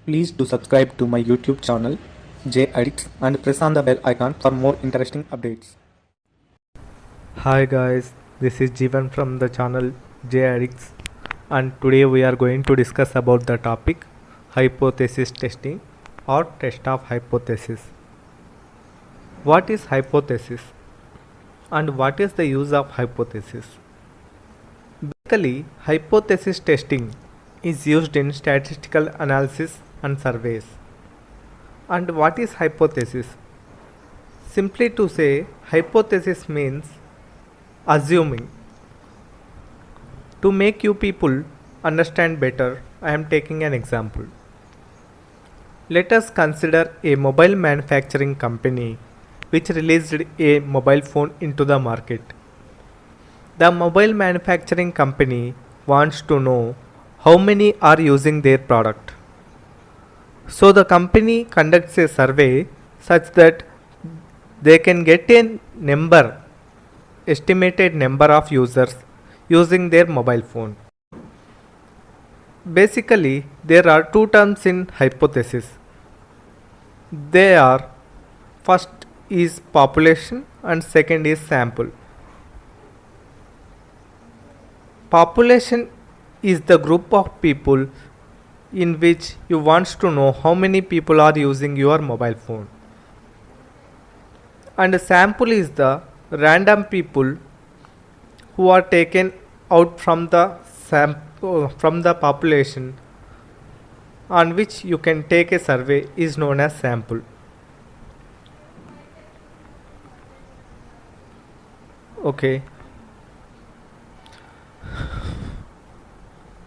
Please do subscribe to my YouTube channel J Addicts and press on the bell icon for more interesting updates. Hi guys, this is Jeevan from the channel J Addicts, and today we are going to discuss about the topic hypothesis testing or test of hypothesis. What is hypothesis and what is the use of hypothesis? Basically, hypothesis testing is used in statistical analysis and surveys. And what is hypothesis? Simply to say, hypothesis means assuming. To make you people understand better, I am taking an example. Let us consider a mobile manufacturing company which released a mobile phone into the market. The mobile manufacturing company wants to know how many are using their product. So the company conducts a survey such that they can get a estimated number of users using their mobile phone. Basically, there are two terms in hypothesis. They are, first is population and second is sample. Population is the group of people in which you want to know how many people are using your mobile phone. And sample is the random people who are taken out from the population on which you can take a survey is known as sample. Okay.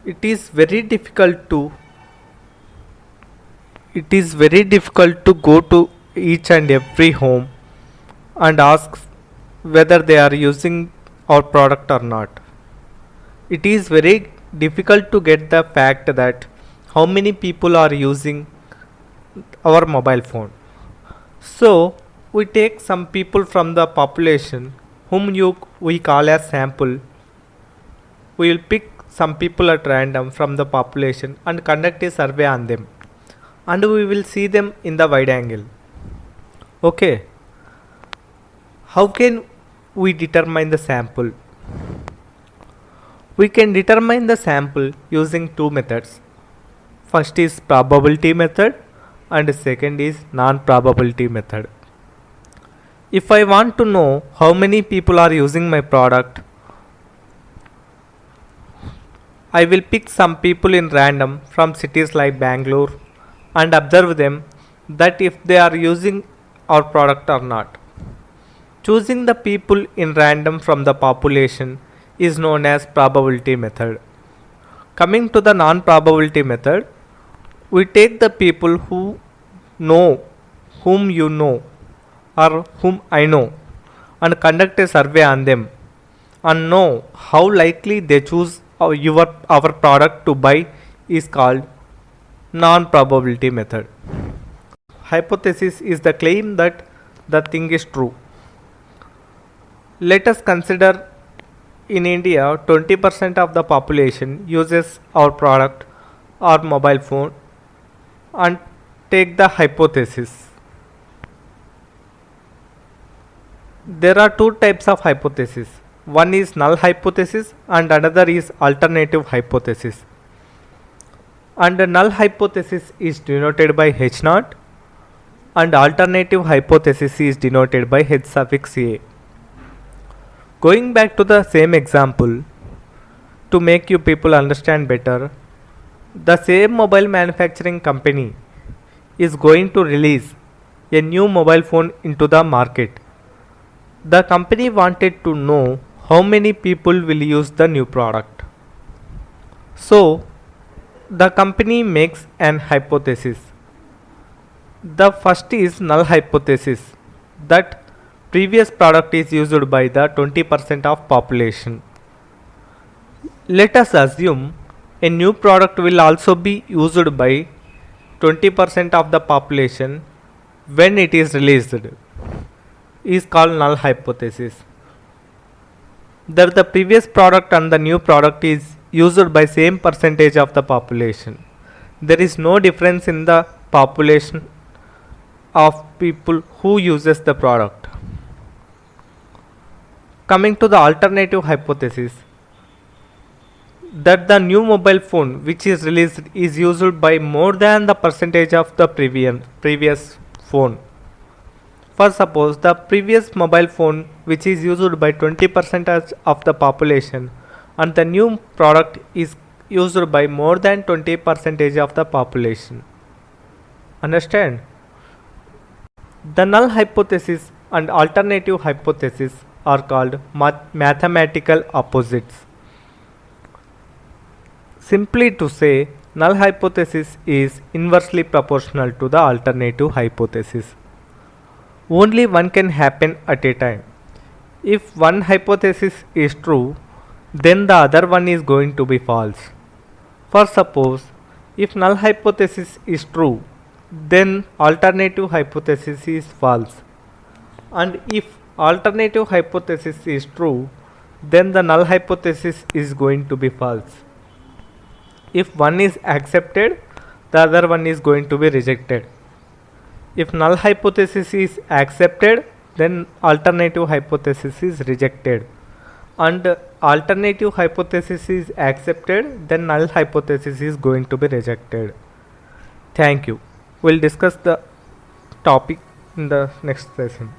It is very difficult to go to each and every home and ask whether they are using our product or not. It is very difficult to get the fact that how many people are using our mobile phone. So we take some people from the population whom we call as sample. We will pick some people at random from the population and conduct a survey on them, and we will see them in the wide angle. Okay. How can we determine the sample? We can determine the sample using two methods. First is probability method and second is non-probability method. If I want to know how many people are using my product, I will pick some people in random from cities like Bangalore and observe them that if they are using our product or not. Choosing the people in random from the population is known as probability method. Coming to the non-probability method, we take the people who know whom you know or whom I know and conduct a survey on them and know how likely they choose our product to buy is called non-probability method. Hypothesis is the claim that the thing is true. Let us consider in India 20% of the population uses our product or mobile phone and take the hypothesis. There are two types of hypothesis. One is null hypothesis and another is alternative hypothesis. And the null hypothesis is denoted by H0 and alternative hypothesis is denoted by H suffix A. Going back to the same example, to make you people understand better, the same mobile manufacturing company is going to release a new mobile phone into the market. The company wanted to know how many people will use the new product. So, the company makes an hypothesis. The first is null hypothesis, that previous product is used by the 20% of population. Let us assume a new product will also be used by 20% of the population when it is released, is called null hypothesis. That the previous product and the new product is used by same percentage of the population. there is no difference in the population of people who uses the product. Coming to the alternative hypothesis, that the new mobile phone which is released is used by more than the percentage of the previous phone. For suppose the previous mobile phone which is used by 20% of the population, and the new product is used by more than 20% of the population. Understand? The null hypothesis and alternative hypothesis are called mathematical opposites. Simply to say, null hypothesis is inversely proportional to the alternative hypothesis. Only one can happen at a time. If one hypothesis is true, then the other one is going to be false. For suppose, if null hypothesis is true, then alternative hypothesis is false. And if alternative hypothesis is true, then the null hypothesis is going to be false. If one is accepted, the other one is going to be rejected. If null hypothesis is accepted, then alternative hypothesis is rejected. And alternative hypothesis is accepted, then null hypothesis is going to be rejected. Thank you. We'll discuss the topic in the next session.